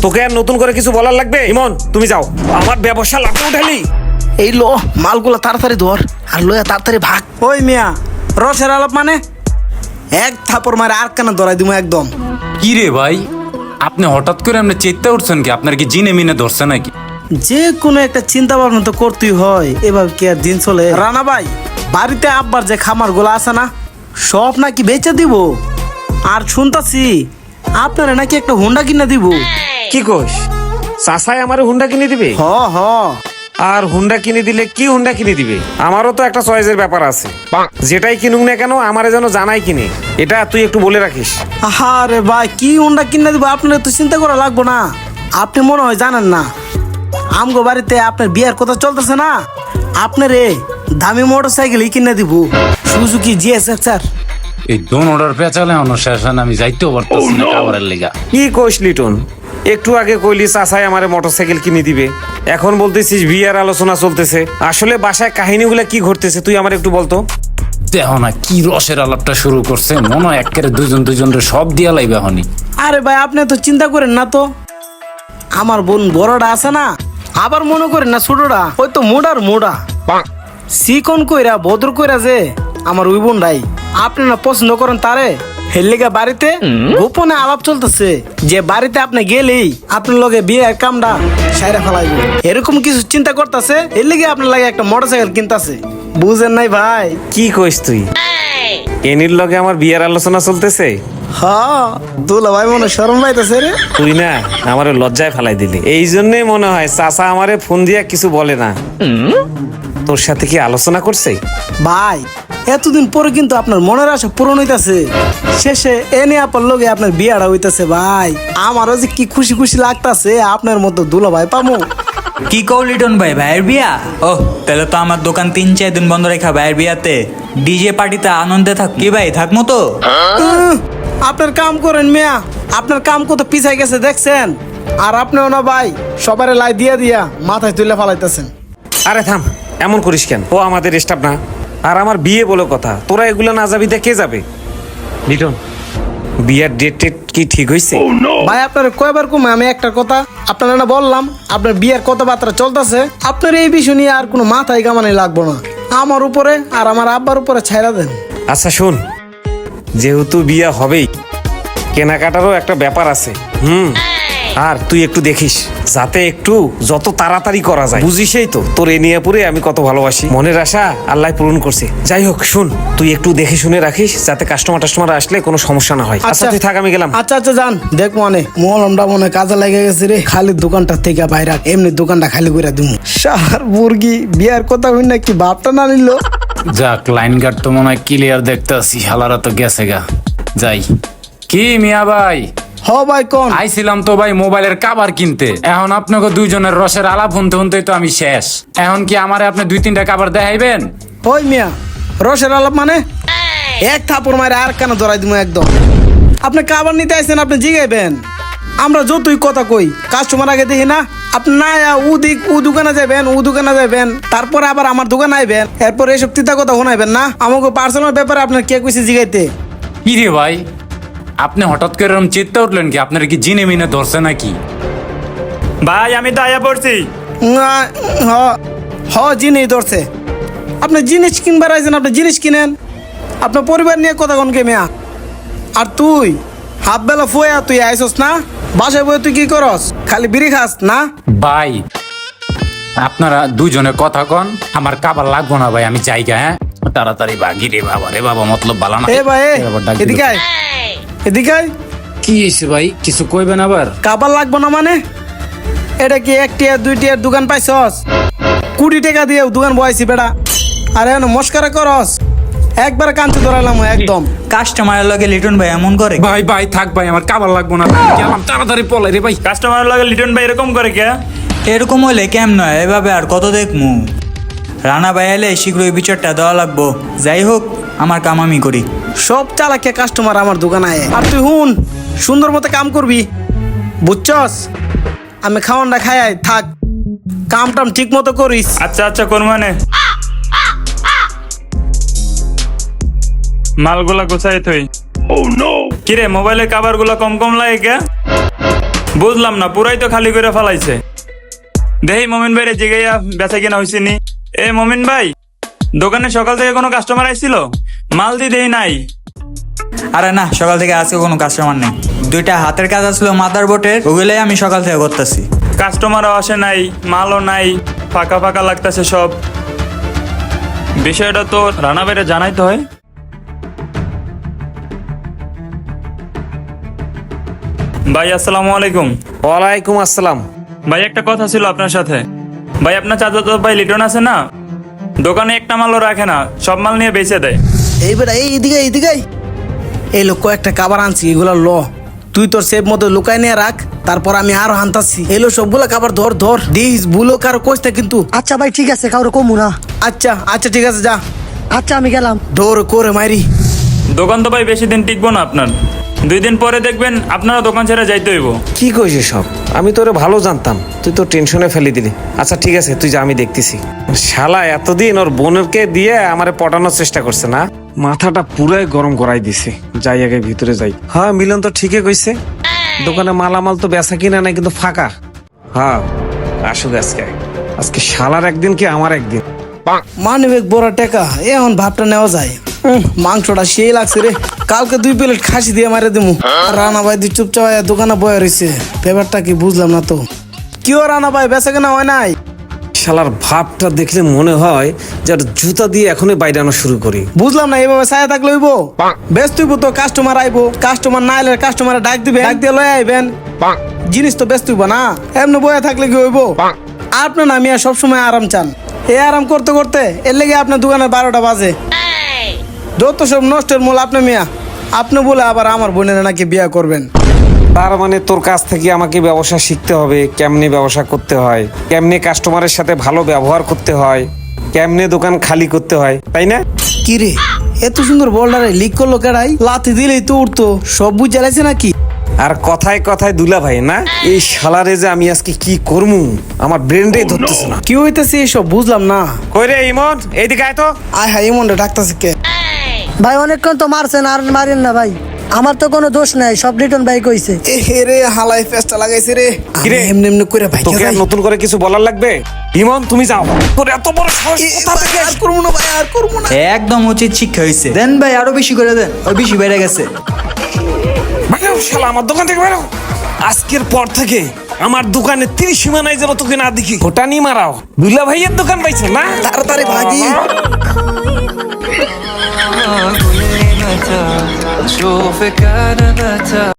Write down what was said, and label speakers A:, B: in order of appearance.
A: তোকে আর নতুন করে কিছু বলার লাগবে? ইমন তুমি যাও, আমার ব্যবসা লাটে উঠালি।
B: এই লো মালগুলা তাড়াতাড়ি ধর আর লইয়া তাড়াতাড়ি ভাগ।
C: ওই মিয়া রসের আলাপ মানে এক থাপড় মারে আর কানে ধরাই দিমু একদম।
D: কি রে ভাই, আপনি হঠাৎ করে আপনি চেতে উঠছেন কি? আপনার কি জিনে মিনে ধরছে নাকি?
C: যে কোনো একটা চিন্তা ভাবনা তো করতেই হয়, এবার কি আর দিন চলে? রানা ভাই, বাড়িতে আব্বার যে খামার গুলো আছে না, সব নাকি বেচে দিব। আর শুনতাছি আপনারা নাকি একটা হুন্ডা কিনে দিব।
A: কি কোস? চাচাই আমারে হুন্ডা কিনে দিবে?
C: হ হ।
A: আর হুন্ডা কিনে দিলে কি হুন্ডা কিনে দিবে? আমারও তো একটা চয়েসের ব্যাপার আছে। যেটাই কিনুক না কেন আমারে যেন জানাই কিনে, এটা তুই একটু বলে রাখিস।
C: আরে ভাই, কি হুন্ডা কিনে দিব আপনার তো চিন্তা করা লাগবো না। আপনি মনে হয় জানেন না, আমগো বাড়িতে আপনার বিয়ার কথা চলতেছে না, আপনারে দামি মোটর সাইকেল কিনে দিব, সুজুকি জিএসএফ স্যার।
D: এই দোন অর্ডার পেঁচালে অনুশাসন আমি যাইতেও পারতেছি না খাবারের লেগা।
A: কি কোস লিটন? একটু আগে কইলি চাচাই আমারে মোটরসাইকেল কিনে দিবে, এখন বলতেছিস বিয়ার আলোচনা চলতেছে। আসলে বাসায় কাহিনীগুলা কি ঘটতেছে তুই আমার একটু বলতো।
D: দেখো না কি রসের আলাপটা শুরু করছে, মনে হয় একেবারে দুজনের সব দিয়া লাইবে হনি।
C: আরে ভাই, আপনি তো চিন্তা করেন না তো, আমার বোন বড়টা আছে না, আবার মনে করেন না ছোটটা, ওই তো মোড়া সিকন কইরা ভদ্র কইরা যে আমার ওই বোনটাই। আপনি না পছন্দ করেন তারে, হেললিগা বাড়িতে গোপনে আলাপ চলতেছে যে বাড়িতে আপনি গেলেই আপনার লগে বিয়ের কামটা সাইরা ফেলাইবে, এরকম কিছু চিন্তা করতেছে। এর লিগে আপনার লাগে একটা মোটরসাইকেল কিনতাছে, বুঝেন নাই ভাই?
A: কি কইস তুই? এনির লগে আমার বিয়ার আলোচনা চলতেছে?
C: হ্যাঁ, দুলা ভাই মনে শরম পাইতেছে রে।
A: তুই না আমারে লজ্জায় ফেলাই দিলি, এই জন্যই মনে হয় চাচা আমারে ফোন দিয়া কিছু বলে না। তোর সাথে কি আলোচনা করছে?
C: ভাই, এতদিন পরে কিন্তু আপনার মনের আশা পূরণ হইতাছে, শেষে এনে আপনার লগে আপনার বিয়াটা হইতাছে। ভাই, আমারও যে কি খুশি খুশি লাগতাছে, আপনার মতো দুলা ভাই পামু।
E: কি কও লিটন ভাই, ভাইয়ের বিয়া? ওহ, তাহলে তো আমার দোকান 3-4 দিন বন্ধ রেখা ভাইয়ের বিয়াতে ডিজে পার্টিতে আনন্দে থাক। কি ভাই, থাকবো তো?
C: আপনার কাম করেন মিয়া, আপনার কাম কত পিছাই গেছে দেখছেন। আর আপনিও না ভাই, সবারে লাই দিয়া দিয়া মাথায় তুলে ফালাইতেছেন।
A: আরে থাম, এমন করিস কেন? ও আমাদের স্টাফ না, আর আমার বিয়ে বলে কথা। তোরা এগুলো না যাবি তা কে যাবে? লিটন, বিয়ার ডেট টেট কি ঠিক হয়েছে?
C: ভাই, আপনার কয়বার কমে আমি একটা কথা আপনারা না বললাম, আপনার বিয়ের কথাবার্তা চলতেছে। আপনার এই বিষয় নিয়ে আর কোনো মাথায় গামানি লাগবো না, আমার উপরে আর আমার আব্বার উপরে ছাইরা দেন।
A: আচ্ছা শোন, যেহেতু বিয়া হবেই, কেনাকাটারও একটা ব্যাপার আছে। আর তুই একটু দেখিস যাতে একটু যত তাড়াতাড়ি করা যায়, বুঝিসই তো তোর এ নিয়ে পুরে আমি কত ভালোবাসি। মনের আশা আল্লাহ পূরণ করছে। যাই হোক শোন, তুই একটু দেখে শুনে রাখিস যাতে কাস্টমার আসলে কোনো সমস্যা না হয়। আচ্ছা তুই থাক, আমি গেলাম।
C: আচ্ছা যান, দেখ মনে মলমটা মনে কাজে লেগে গেছে রে। খালি দোকানটা থেকে বাইরে এমনি দোকানটা খালি করে দিমু। সার মুরগি বিয়ার কথা হই না কি ভাবটা না নিল।
D: যাক, লাইন গার্ড তো মনে হয় ক্লিয়ার দেখতেছি, হালারা তো গেছে গা। যাই। কি মিয়া ভাই?
C: হ ভাই, কোন?
D: আইছিলাম তো ভাই মোবাইলের কাভার কিনতে। এখন আপনাকে দুইজনের রসের আলাপ শুনতে শুনতেই তো আমি শেষ। এখন কি আমারে আপনি 2-3টা কাভার দেখাইবেন?
C: ওই মিয়া, রসের আলাপ মানে এক থাপড় মারে আর কেন ধরাই দিমু একদম। আপনি কাবার নিতে আইছেন, আপনি জিগাইবেন। আমরা যতই কথা কই, কাস্টমার আগে দেখি না, আপনি না ও দোকানে যাবেন, তারপরে আবার আমার দোকানে আইবেন, এরপর এসব তিতা কথা শোনাইবেন না। আমাকে পার্সোনাল ব্যাপারে আপনার কে কইছে জিগাইতে?
D: কি রে ভাই, আপনি হঠাৎ করে এরকম চিত্তে উঠলেন কি? আপনার কি জিনে মিনে ধরছে নাকি?
F: ভাই আমি তো আয়া পড়ছি।
C: জিনিস ধরছে। আপনি জিনিস কিনবার আইছেন, আপনি জিনিস কিনেন, আপনার পরিবার নিয়ে কথা কোন কে মিয়া? আর তুই হাফ বেলা ফুয়া তুই আইসস না, বাসায় বই তুই কি করস? খালি বিড়ি খাস না?
D: ভাই আপনারা দুইজনে কথা কন, আমার কাবার লাগবো না ভাই, আমি জায়গা। হ্যাঁ তাড়াতাড়ি বাগি রে বাবা, রে বাবা মতলব বালা না।
C: এ ভাই, এদিকে আয়, এদিকে আয়।
D: কি হয়েছে ভাই, কিছু কইবেন আবার?
C: কাবার লাগবো না মানে? এটা কি 1 টিয়ার 2 টিয়ার দোকান পাইছস? 20 টাকা দিয়ে দোকান বয়াইছি বেটা, আর এখন মস্কারা করস। একবার কাঞ্চু ধরালাম একদম।
E: কাস্টমারের লগে লিটন ভাই এমন করে?
D: ভাই থাক ভাই, আমার কাবার লাগবো না, গেলাম তাড়াতাড়ি পলাই রে ভাই।
F: কাস্টমার লাগে লিটন ভাই এরকম করে কে?
E: এরকম হইলে কেমন হয়? এভাবে আর কত দেখমু? রানা ভাই এলে শীঘ্রই বিচারটা দেওয়া লাগবো। যাই হোক, আমার কাম আমি করি।
C: সব চালাকিয়া কাস্টমার আমার দোকানে আয়। আর তুই হুন, সুন্দর মতো কাম করবি, বুঝছস? আমি খাওয়ানটা খাই থাক, কাম টাম ঠিক মতো করিস।
F: আচ্ছা কোন মানে মালগুলা গোছাই থই। কিরে মোবাইলের কাভার গুলা কম লাগে কে? বুঝলাম না, পুরাই তো খালি করে ফেলাইছে। দেহি মমিন ভাই রে জিগাইয়া বেচা কিনা হয়েছে নি। এ মমিন ভাই, দোকানে সকাল থেকে কোনো কাস্টমার আইছিল? মাল দি দেই নাই।
E: আরে না, সকাল থেকে আজকে কোনো কাস্টমার নেই। দুইটা হাতের কাজ আসলো মাদার বোর্ডের, ওগুলোই আমি সকাল থেকে করতেছি।
F: কাস্টমারও আসে নাই, মালও নাই, ফাঁকা ফাঁকা লাগতেছে সব। বিষয়টা তো রানা ভাইরে জানাইতে হয়। ভাই আসসালামু আলাইকুম।
A: ওয়ালাইকুম আসসালাম।
F: ভাই একটা কথা ছিল আপনার সাথে। ভাই আপনার চাচা ভাই লিটন আছে না, দোকানে একটা মালও রাখে না, সব মাল নিয়ে বেচে দেয়।
C: এই বেটা এইদিকে এই লোক কয়েকটা কাবার আনছি, এগুলা ল তুই তোর সেব মতো লুকাই নিয়ে রাখ, তারপর আমি আরো হান্তাচ্ছি। এলো সবগুলা কাবার ধর দিস বুলো কারো কোচটা কিন্তু।
G: আচ্ছা ভাই ঠিক আছে, কাউরে কমু না।
C: আচ্ছা ঠিক আছে, যা
G: আচ্ছা আমি গেলাম।
C: ডোর করে মারি।
F: দোকান তো ভাই বেশি দিন টিকবো না আপনার, 2 দিন পরে দেখবেন আপনারা দোকান ছেড়ে যাইতে হইব।
A: কি কইছিস সব? আমি তোরে ভালো জানতাম, তুই তো টেনশনে ফেলে দিলি। আচ্ছা ঠিক আছে, তুই যা, আমি দেখতেছি। শালা এতদিন ওর বোনকে দিয়ে আমারে পটানোর চেষ্টা করছে না, মাথাটা পুরাই গরম করাই দিছে। যাই আগে ভিতরে যাই। হ্যাঁ মিলন তো ঠিকই কইছে, দোকানে মালামাল তো বেচা কিনা নাই, কিন্তু ফাঁকা। হ্যাঁ আসুক আজকে শালার একদিন কি আমার একদিন।
C: মানবিক বড় টেকা, এখন ভাবটা নেওয়া যায়। মাংসটা সেই লাগছে রে, কালকে 2 প্লেট খাসি দিয়ে মারে দিমু। আর রানা ভাই দুই চুপচাপ দোকানে বয়ে রয়েছে, ব্যাপারটা কি বুঝলাম না তো। কি ও রানা ভাই, বেচা কেনা হয় নাই?
A: শালার ভাবটা দেখলে মনে হয় যে আর জুতা দিয়ে এখনই বাইরানো শুরু করি।
C: বুঝলাম না, এভাবে ছায়া থাকলে হইব? ব্যস্ত হইব তো, কাস্টমার আইবো, কাস্টমার না আইলে কাস্টমার ডাক দিবে, ডাক দিয়ে লয়ে আইবেন। জিনিস তো ব্যস্ত হইব না, এমনি বয়ে থাকলে কি হইব? আপনার না মিয়া সবসময় আরাম চান, এই আরাম করতে করতে এর লেগে আপনার দোকানের 12টা বাজে। যত সব নষ্টের মূল আপনি মিয়া। আপনি বলে আবার আমার বোনের নাকি বিয়ে করবেন।
A: তার মানে তোর কাছ থেকে আমাকে ব্যবসা শিখতে হবে, কেমনে ব্যবসা করতে হয়, কেমনে কাস্টমারের সাথে ভালো ব্যবহার করতে হয়, কেমনে দোকান খালি করতে হয়, তাই না?
C: কি রে, এত সুন্দর বলডারে লিক করলো কেডাই? লাথি দিলেই তো উঠতো, সব বুঝ জ্বালাইছে নাকি?
A: আর কথায় কথায় দুলা ভাই না, এই শালারে যে আমি আজকে কি করমু আমার ব্রেনটাই ধরতেছে না।
C: কি হইতেছে এসব বুঝলাম না।
A: কই রে ইমন, এইদিকে আয় তো।
C: আয় হায়, এমনটা ডাকতেছে কে?
G: ভাই অনেকক্ষণ তো মারছেন, আর মারেন না ভাই, আমার তো কোনো দোষ নাই, সব লিটন ভাই কইছে।
C: এ হে রে, হালাই ফেস্টা লাগাইছে রে।
A: কি রে?
C: এমনি এমনি করে ভাই
A: তোকে আর নতুন করে কিছু বলার লাগবে? ইমন তুমি যাও, তোর এত বড় সাহস কোথা থেকে?
C: আর করবো না ভাই, আর করবো না।
E: একদম উচিত শিক্ষা হয়েছে। দেন ভাই, আরো বেশি করে দেন, ওই বেশি বেড়ে গেছে।
A: বাইরে শালা আমার দোকান থেকে বেরো। আজকের পর থেকে আমার দোকানে 30 সীমানায় যেন তোকে না দেখি। ফোটানি মারাও, দুলা ভাইয়ের দোকান পাইছে না?
C: তাড়াতাড়ি ভাগি।
H: أشوفك أنا بتعب